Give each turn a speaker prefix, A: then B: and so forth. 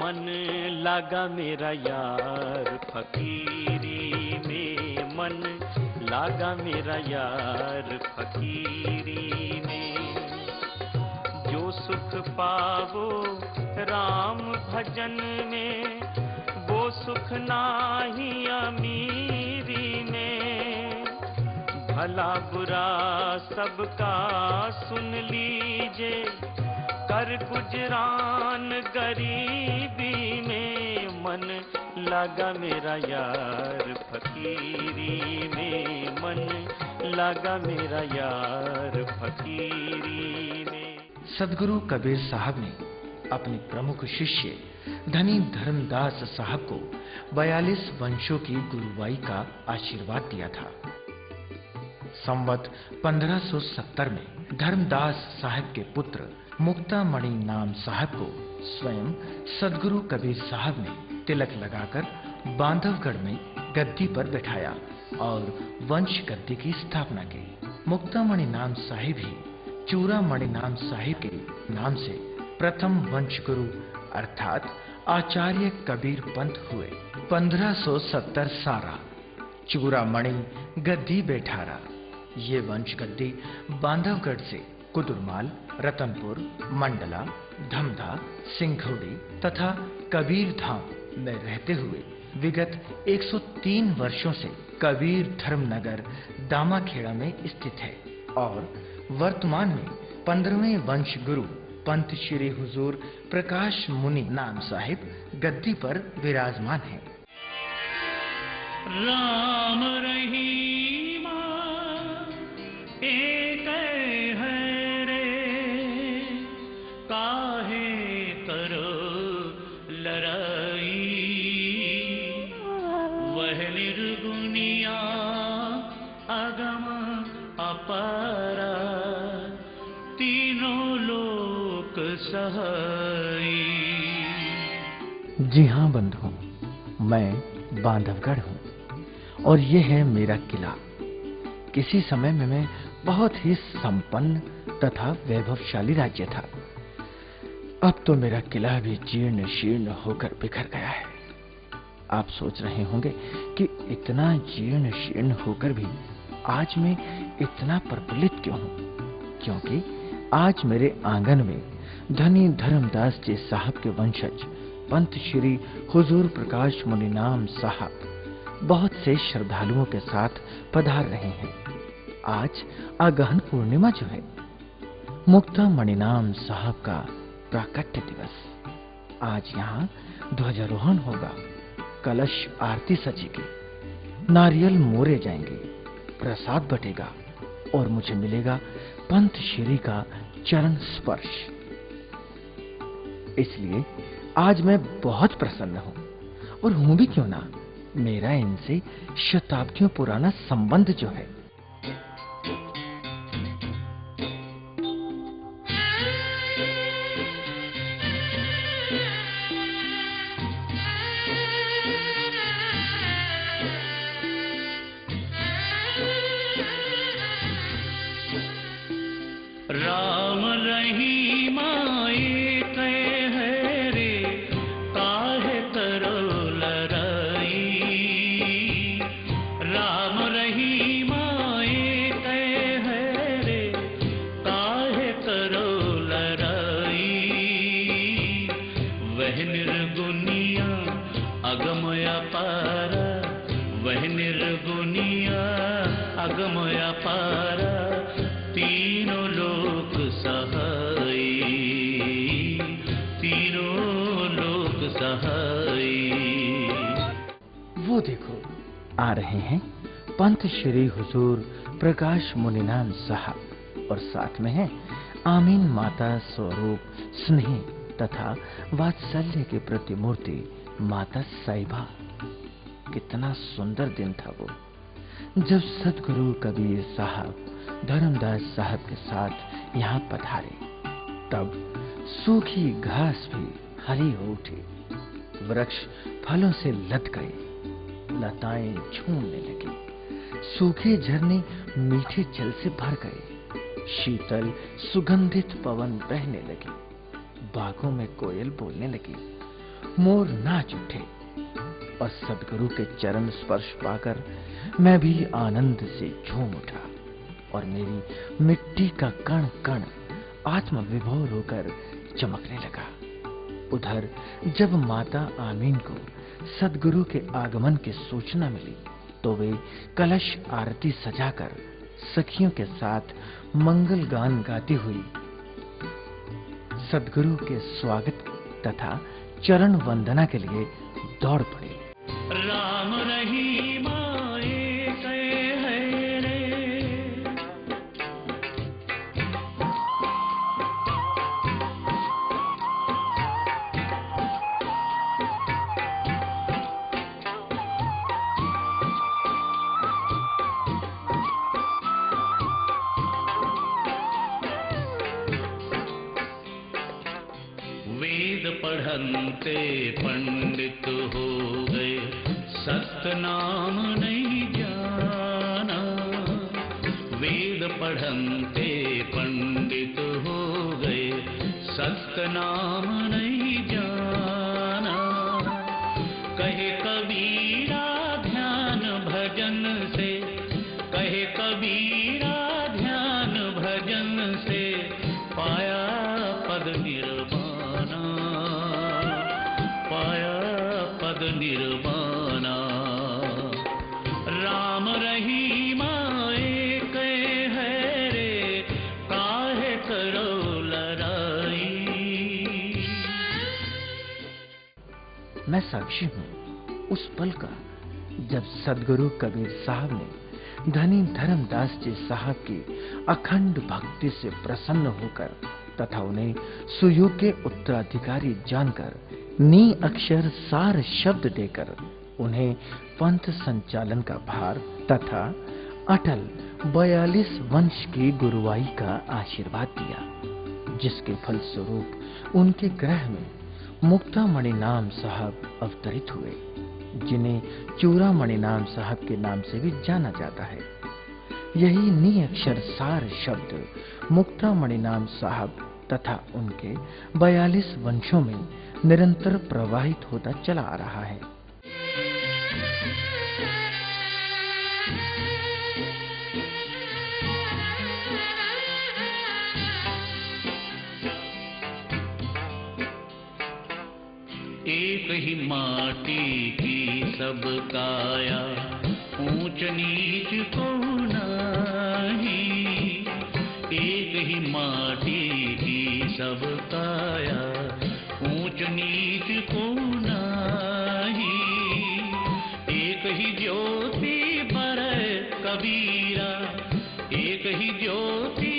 A: मन लगा मेरा यार फकीरी में, मन लगा मेरा यार फकीरी में। जो सुख पावो राम भजन में, वो सुख नाही अमीरी में। भला बुरा सबका सुन लीजे, कर गुजरान गरीबी में। मन लगा मेरा यार फकीरी में, मन लगा मेरा यार फकीरी में।
B: सदगुरु कबीर साहब ने अपने प्रमुख शिष्य धनी धर्मदास साहब को 42 वंशों की गुरुवाई का आशीर्वाद दिया था। संवत 1570 में धर्मदास साहब के पुत्र मुक्तामणि नाम साहब को स्वयं सदगुरु कबीर साहब ने तिलक लगाकर बांधवगढ़ में गद्दी पर बैठाया और वंश गद्दी की स्थापना की। मुक्तामणि नाम साहिब ही चूड़ामणि नाम साहिब के नाम से प्रथम वंश गुरु अर्थात आचार्य कबीर पंथ हुए। 1570 सारा चूड़ामणि गद्दी बैठारा। ये वंश गद्दी बांधवगढ़ से कुदुरमाल, रतनपुर, मंडला, धमधा, सिंघौड़ी तथा कबीर धाम में रहते हुए विगत 103 वर्षों से कबीर धर्मनगर दामाखेड़ा में स्थित है और वर्तमान में 15वें वंश गुरु पंत श्री हुजूर प्रकाश मुनि नाम साहिब गद्दी पर विराजमान है।
A: राम रहीमा एक है रे, काहे करो लड़ाई। वह निर्गुनिया अगम अपारा, तीनों लोक सहाई।
B: जी हाँ बंधुओं, मैं बांधवगढ़ हूँ और ये है मेरा किला। किसी समय में मैं बहुत ही संपन्न तथा वैभवशाली राज्य था। अब तो मेरा किला भी जीर्ण शीर्ण होकर बिखर गया है। आप सोच रहे होंगे कि इतना जीर्ण शीर्ण होकर भी आज मैं इतना प्रफुल्लित क्यों हूँ? क्योंकि आज मेरे आंगन में धनी धर्मदास जी साहब के वंशज पंत श्री हुजूर प्रकाश मुनि नाम साहब बहुत से श्रद्धालुओं के साथ पधार रहे हैं। आज अगहन पूर्णिमा जो है, मुक्तामणि नाम साहब का प्राकट्य दिवस। आज यहाँ ध्वजारोहण होगा, कलश आरती सजेगी, नारियल मोरे जाएंगे, प्रसाद बटेगा और मुझे मिलेगा पंत श्री का चरण स्पर्श। इसलिए आज मैं बहुत प्रसन्न हूँ और हूँ भी क्यों ना, मेरा इनसे शताब्दियों पुराना संबंध जो है।
A: राम रहीमा एक है रे, काहे करो लड़ाई। राम रहीमा एक है रे, काहे करो लड़ाई। वह निर्गुनिया अगम अपारा, वह निर्गुनिया अगम अपारा, तीनों लोक सहाई, तीनों लोक सहाई।
B: वो देखो आ रहे हैं पंत श्री हुजूर प्रकाश मुनि नाम साहब और साथ में है आमीन माता स्वरूप स्नेह तथा वात्सल्य की प्रतिमूर्ति माता साहिबा। कितना सुंदर दिन था वो जब सदगुरु कबीर साहब धर्मदास साहब के साथ यहाँ पधारे। तब सूखी घास भी हरी हो उठी, वृक्ष फलों से लद गए, लताएं झूमने लगी, सूखे झरने मीठे जल से भर गए, शीतल सुगंधित पवन बहने लगी, बागों में कोयल बोलने लगी मोर नाच उठे और सदगुरु के चरण स्पर्श पाकर मैं भी आनंद से झूम उठा और मेरी मिट्टी का कण कण आत्म विभोर होकर चमकने लगा। उधर जब माता आमीन को सदगुरु के आगमन की सूचना मिली तो वे कलश आरती सजाकर सखियों के साथ मंगल गान गाती हुई सदगुरु के स्वागत तथा चरण वंदना के लिए दौड़ पड़े।
A: राम रहीम एक है रे, वेद पढ़नते पंडित हो गए, सतनाम नहीं जाना। वेद पढ़नते पंडित हो गए, सतनाम नहीं जाना। कहे कबीरा ध्यान भजन से, कहे कबीरा ध्यान भजन से पाया पद निर्वाणा, पाया पद निर्वाणा। राम रहीम एक है रे, काहे करो लड़ाई।
B: मैं साक्षी हूँ उस पल का जब सदगुरु कबीर साहब ने धनी धर्मदास जी साहब की अखंड भक्ति से प्रसन्न होकर तथा उन्हें सुयोग्य उत्तराधिकारी जानकर नी अक्षर सार शब्द देकर उन्हें पंथ संचालन का भार तथा अटल 42 वंश की गुरुवाई का आशीर्वाद दिया, जिसके फलस्वरूप उनके ग्रह में मुक्तामणि नाम साहब अवतरित हुए, जिन्हें चूड़ामणि नाम साहब के नाम से भी जाना जाता है। यही नी अक्षर सार शब्द मुक्तामणि नाम साहब तथा उनके 42 वंशों में निरंतर प्रवाहित होता चला आ रहा है।
A: एक ही माटी की सब काया, ऊंच नीच को नाही। एक ही माटी की सब काया, ऊंच नीच को नाही। एक ही ज्योति पर कबीरा, एक ही ज्योति